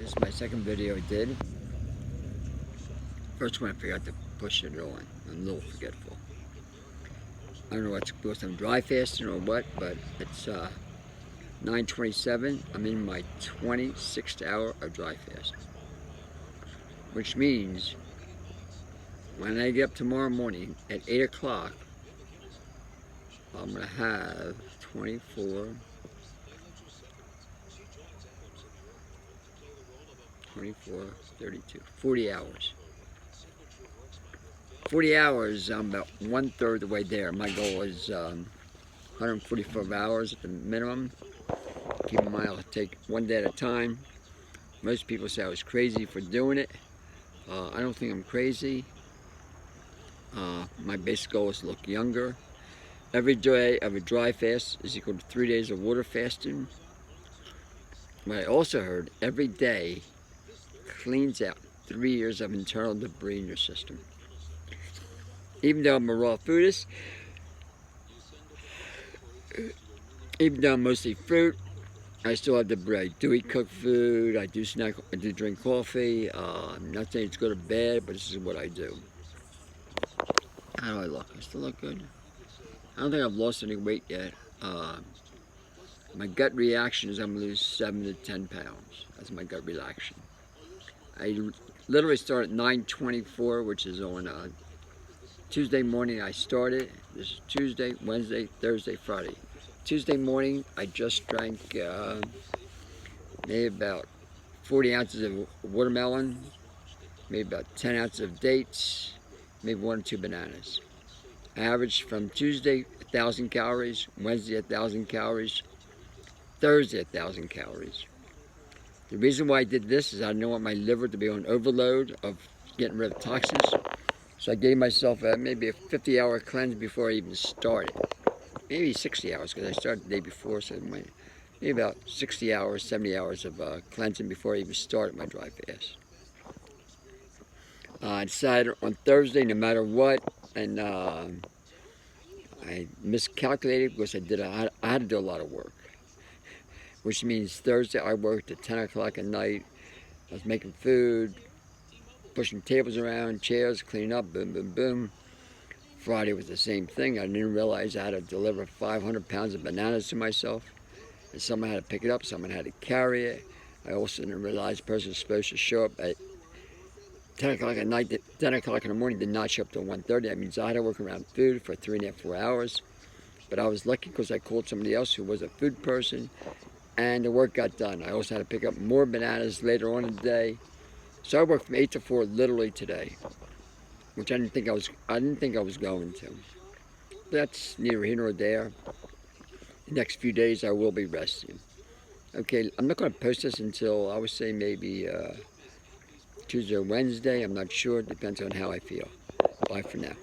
This is my second video I did. First one I forgot to push it on. I'm a little forgetful. I don't know what's supposed to be dry fasting or what, but it's 9:27. I'm in my 26th hour of dry fast. Which means when I get up tomorrow morning at 8 o'clock, I'm going to have 24, 32, 40 hours. 40 hours, I'm about 1/3 the way there. My goal is 145 hours at the minimum. Keep in mind, I'll take one day at a time. Most people say I was crazy for doing it. I don't think I'm crazy. My basic goal is to look younger. Every day of a dry fast is equal to 3 days of water fasting. But I also heard every day cleans out 3 years of internal debris in your system. Even though I'm a raw foodist, even though I'm mostly fruit, I still have debris. I do eat cooked food, I do snack, I do drink coffee. I'm not saying it's good or bad, but this is what I do. How do I look? I still look good. I don't think I've lost any weight yet. My gut reaction is I'm going to lose 7 to 10 pounds. That's my gut reaction. I literally start at 9:24, which is on Tuesday morning I started. This is Tuesday, Wednesday, Thursday, Friday. Tuesday morning I just drank maybe about 40 ounces of watermelon, maybe about 10 ounces of dates, maybe 1 or 2 bananas. I averaged from Tuesday 1,000 calories, Wednesday 1,000 calories, Thursday 1,000 calories. The reason why I did this is I don't want my liver to be on overload of getting rid of toxins. So I gave myself maybe a 50-hour cleanse before I even started. Maybe 60 hours because I started the day before, so maybe about 60 hours, 70 hours of cleansing before I even started my dry fast. I decided on Thursday, no matter what, and I miscalculated because I had to do a lot of work. Which means Thursday I worked at 10 o'clock at night. I was making food, pushing tables around, chairs, cleaning up, boom, boom, boom. Friday was the same thing. I didn't realize I had to deliver 500 pounds of bananas to myself. And someone had to pick it up, someone had to carry it. I also didn't realize the person was supposed to show up at 10 o'clock at night, 10 o'clock in the morning, did not show up till 1:30. That means I had to work around food for 3.5, 4 hours. But I was lucky because I called somebody else who was a food person, and the work got done. I also had to pick up more bananas later on in the day. So I worked from 8 to 4 literally today, which I didn't think I was going to. But that's neither here nor there. The next few days I will be resting. Okay, I'm not going to post this until I would say maybe Tuesday or Wednesday. I'm not sure. It depends on how I feel. Bye for now.